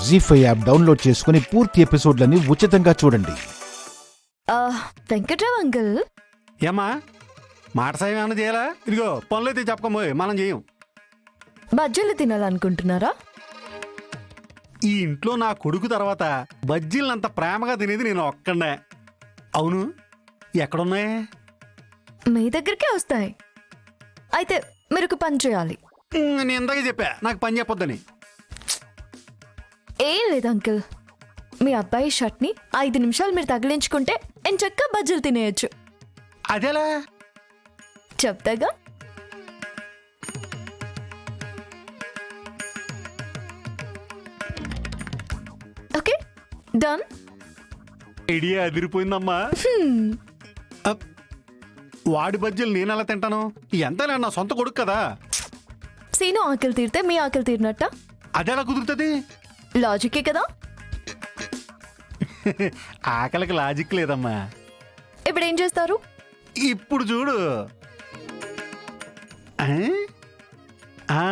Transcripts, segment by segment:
జీ5 app download చేసుకుని పూర్తి ఎపిసోడ్లని ఉచితంగా చూడండి. వెంకట్రావు అంకుల్, ఏమ్మా మాట సాయం ఏమైనా చేయాలా? ఇదిగో పనులైతే చెప్పకపోయి మనం చేయం. బజ్జీలు తినాలనుకుంటున్నారా? ఈ ఇంట్లో నా కొడుకు తర్వాత బజ్జీలనంత ప్రేమగా తినేది నేను ఒక్కడే. అవును, ఎక్కడున్నాయి? మీ దగ్గరికే వస్తాయి. అయితే మీరు ఒక పని చేయాలి. నేను ఇందాకే చెప్పా నాకు పని చెప్పొద్దని. ఏం లేదు అంకుల్, మీ అబ్బాయి షర్ట్ని 5 నిమిషాలు మీరు తగిలించుకుంటే ఎంచక్కా బజ్జీలు తినేయచ్చు. అదేలా? చెప్తాగా. Okay, done. ఐడియా అదిరిపోయిందమ్మా. అప్, వాడి బజ్జీలు నేను ఎలా తింటాను? ఎంతైనా నా సొంత కొడుకు కదా. సీను ఆకలి తీరితే మీ ఆకలి తీరినట్ట? అదెలా కుదురుతుంది? లాజికే కదా. ఆకలికి లాజిక్ లేదమ్మా. ఇప్పుడు ఏం చేస్తారు? ఇప్పుడు చూడు. ఆ?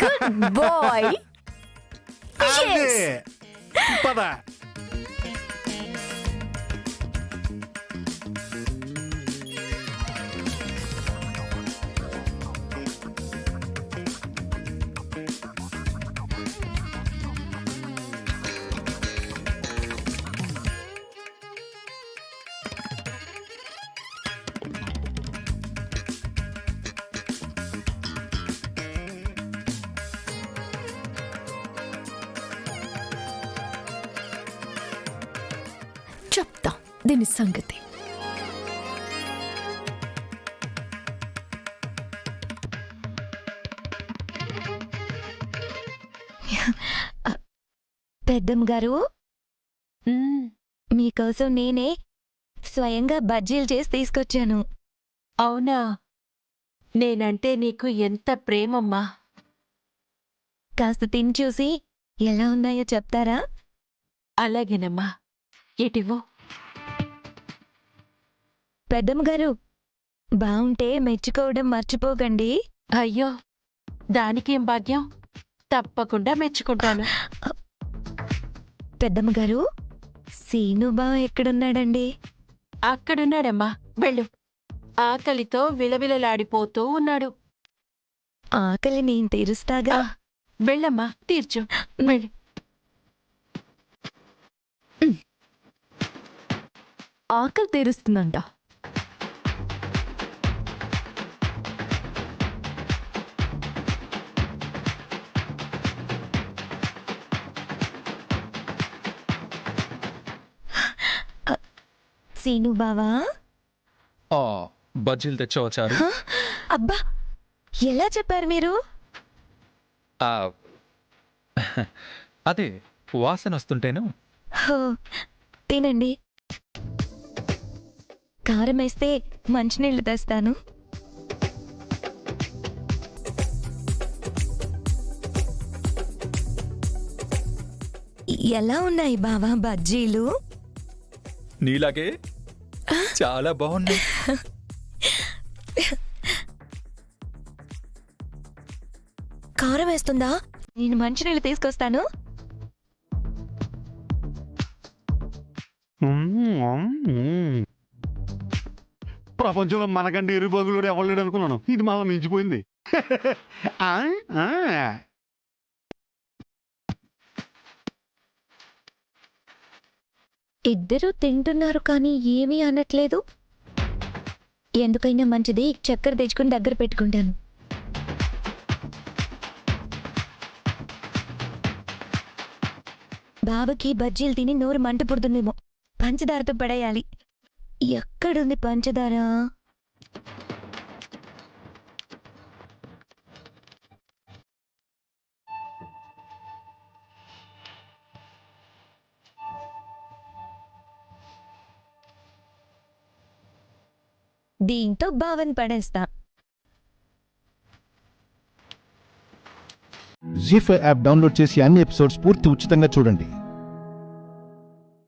Good boy. అదే. పద. చెప్తా దీని సంగతి. పెద్దమ్మ గారు, మీకోసం నేనే స్వయంగా బజ్జీలు చేసి తీసుకొచ్చాను. అవునా? నేనంటే నీకు ఎంత ప్రేమమ్మా. కాస్త తిని చూసి ఎలా ఉన్నాయో చెప్తారా? అలాగేనమ్మా, ఏటివో. పెద్దమ్మ గారు, బావుంటే మెచ్చుకోవడం మర్చిపోకండి. అయ్యో, దానికేం భాగ్యం, తప్పకుండా మెచ్చుకుంటాను. పెద్దమ్మ గారు, సీను బావ ఎక్కడున్నాడండి? అక్కడున్నాడమ్మా, వెళ్ళు. ఆకలితో విలవిలలాడిపోతూ ఉన్నాడు. ఆకలి నేను తీరుస్తాగా. వెళ్ళమ్మా, తీర్చు, వెళ్ళు. ఆకలి తీరుస్తుందంట. సీను బావా, బజ్జీలు తెచ్చవచ్చారు. అబ్బా, ఎలా చెప్పారు మీరు? అదే వాసన వస్తుంటేను. హో, తినండి. కారం వేస్తే మంచినీళ్ళు తెస్తాను. ఎలా ఉన్నాయి బావా బజ్జీలు? నీలాగే చాలా బాగున్నాయి. కారం వేస్తుందా? నేను మంచినీళ్ళు తీసుకొస్తాను. ప్రపంచంలో మనకంటే ఎరుబగులు ఎవరు అనుకున్నాను. ఇది మాలా మించిపోయింది. ఇద్దరూ తింటున్నారు కానీ ఏమీ అనట్లేదు. ఎందుకైనా మంచిది చక్కెర తెచ్చుకుని దగ్గర పెట్టుకుంటాను. బావకి బజ్జీలు తిని నోరు మంట పుడుతుందేమో. పంచదారతో పడేయాలి. ఎక్కడుంది పంచదార? దీంతో బావని పడేస్తా. జీ5 యాప్ డౌన్లోడ్ చేసి అన్ని ఎపిసోడ్స్ పూర్తి ఉచితంగా చూడండి.